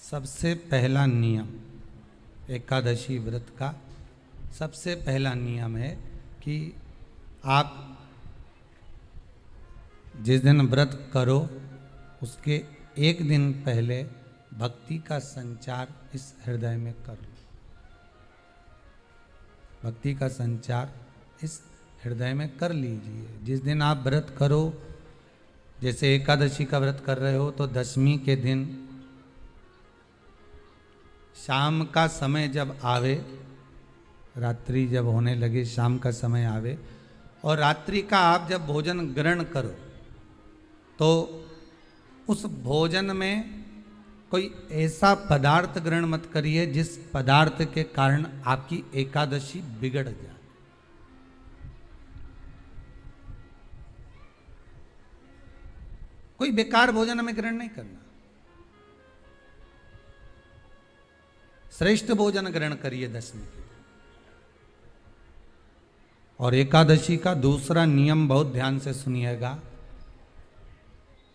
सबसे पहला नियम एकादशी व्रत का सबसे पहला नियम है कि आप जिस दिन व्रत करो उसके एक दिन पहले भक्ति का संचार इस हृदय में कर लो। भक्ति का संचार इस हृदय में कर लीजिए। जिस दिन आप व्रत करो, जैसे एकादशी का व्रत कर रहे हो तो दशमी के दिन शाम का समय जब आवे, रात्रि जब होने लगे, शाम का समय आवे और रात्रि का आप जब भोजन ग्रहण करो तो उस भोजन में कोई ऐसा पदार्थ ग्रहण मत करिए जिस पदार्थ के कारण आपकी एकादशी बिगड़ जाए। कोई बेकार भोजन में ग्रहण नहीं करना, श्रेष्ठ भोजन ग्रहण करिए दशमी के दिन। और एकादशी का दूसरा नियम बहुत ध्यान से सुनिएगा।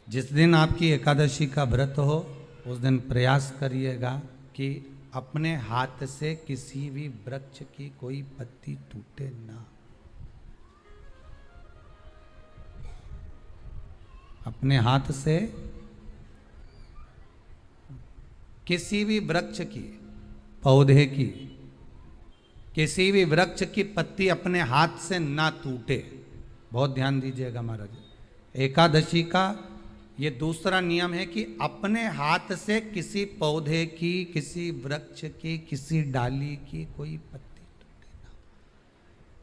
जिस दिन आपकी एकादशी का व्रत हो उस दिन प्रयास करिएगा कि अपने हाथ से किसी भी वृक्ष की कोई पत्ती टूटे ना। अपने हाथ से किसी भी वृक्ष की, पौधे की, किसी भी वृक्ष की पत्ती अपने हाथ से ना टूटे। बहुत ध्यान दीजिएगा महाराज। एकादशी का ये दूसरा नियम है कि अपने हाथ से किसी पौधे की, किसी वृक्ष की, किसी डाली की कोई पत्ती टूटे ना,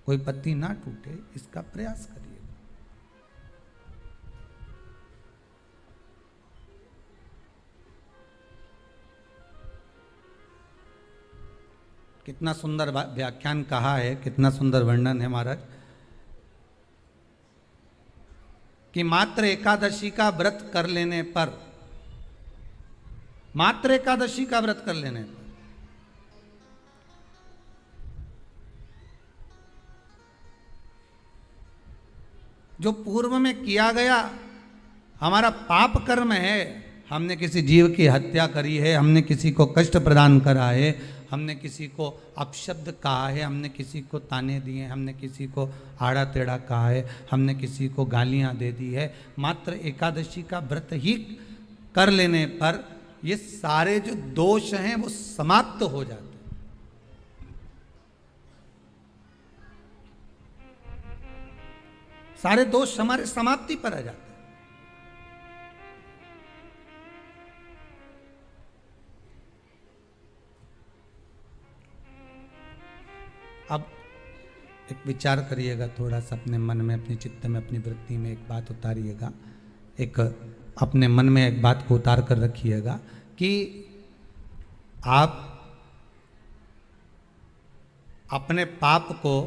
कोई पत्ती ना टूटे, इसका प्रयास करिए। कितना सुंदर व्याख्यान कहा है, कितना सुंदर वर्णन है महाराज कि मात्र एकादशी का व्रत कर लेने पर, मात्र एकादशी का व्रत कर लेने पर जो पूर्व में किया गया हमारा पाप कर्म है, हमने किसी जीव की हत्या करी है, हमने किसी को कष्ट प्रदान करा है, हमने किसी को अपशब्द कहा है, हमने किसी को ताने दिए, हमने किसी को आड़ा टेढ़ा कहा है, हमने किसी को गालियां दे दी है, मात्र एकादशी का व्रत ही कर लेने पर ये सारे जो दोष हैं वो समाप्त हो जाते हैं। सारे दोष हमारे समाप्ति पर आ जाते हैं। अब एक विचार करिएगा थोड़ा सा अपने मन में, अपने चित्त में, अपनी वृत्ति में एक बात उतारिएगा। एक अपने मन में एक बात को उतार कर रखिएगा कि आप अपने पाप को,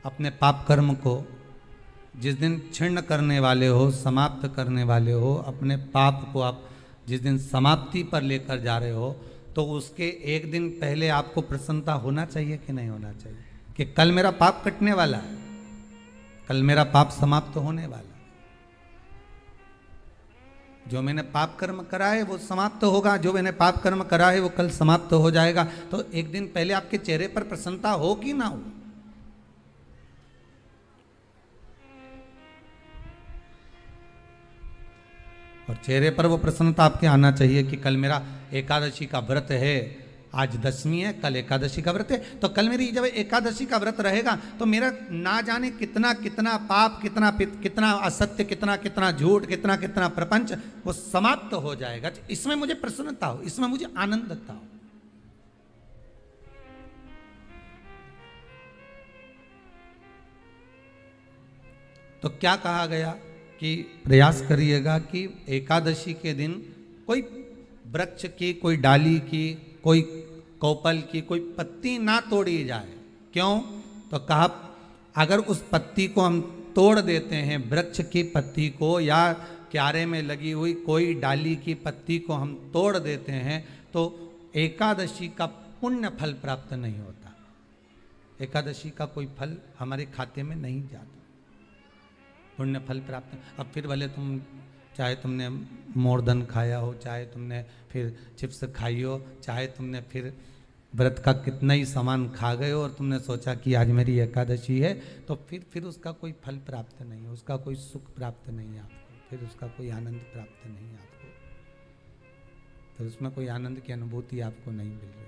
अपने पाप कर्म को जिस दिन क्षीण करने वाले हो, समाप्त करने वाले हो, अपने पाप को आप जिस दिन समाप्ति पर लेकर जा रहे हो तो उसके एक दिन पहले आपको प्रसन्नता होना चाहिए कि नहीं होना चाहिए कि कल मेरा पाप कटने वाला है, कल मेरा पाप समाप्त होने वाला है। जो मैंने पाप कर्म करा है वो समाप्त होगा, जो मैंने पाप कर्म करा है वो कल समाप्त हो जाएगा। तो एक दिन पहले आपके चेहरे पर प्रसन्नता हो कि ना हो। और चेहरे पर वो प्रसन्नता आपके आना चाहिए कि कल मेरा एकादशी का व्रत है, आज दशमी है, कल एकादशी का व्रत है, तो कल मेरी जब एकादशी का व्रत रहेगा तो मेरा ना जाने कितना कितना पाप, कितना असत्य, कितना झूठ, कितना प्रपंच वो समाप्त हो जाएगा। इसमें मुझे प्रसन्नता हो, इसमें मुझे आनंदता हो। तो क्या कहा गया कि प्रयास करिएगा कि एकादशी के दिन कोई वृक्ष की, कोई डाली की, कोई कोपल की कोई पत्ती ना तोड़ी जाए। क्यों? तो कहा अगर उस पत्ती को हम तोड़ देते हैं, वृक्ष की पत्ती को या क्यारे में लगी हुई कोई डाली की पत्ती को हम तोड़ देते हैं तो एकादशी का पुण्य फल प्राप्त नहीं होता। एकादशी का कोई फल हमारे खाते में नहीं जाता, पुण्य फल प्राप्त। अब फिर भले तुम चाहे तुमने मोरधन खाया हो, चाहे तुमने फिर चिप्स खाई हो, चाहे तुमने फिर व्रत का कितना ही सामान खा गए हो और तुमने सोचा कि आज मेरी एकादशी है, तो फिर उसका कोई फल प्राप्त नहीं है, उसका कोई सुख प्राप्त नहीं है आपको, फिर उसका कोई आनंद प्राप्त नहीं है आपको, फिर उसमें कोई आनंद की अनुभूति आपको नहीं मिल रही।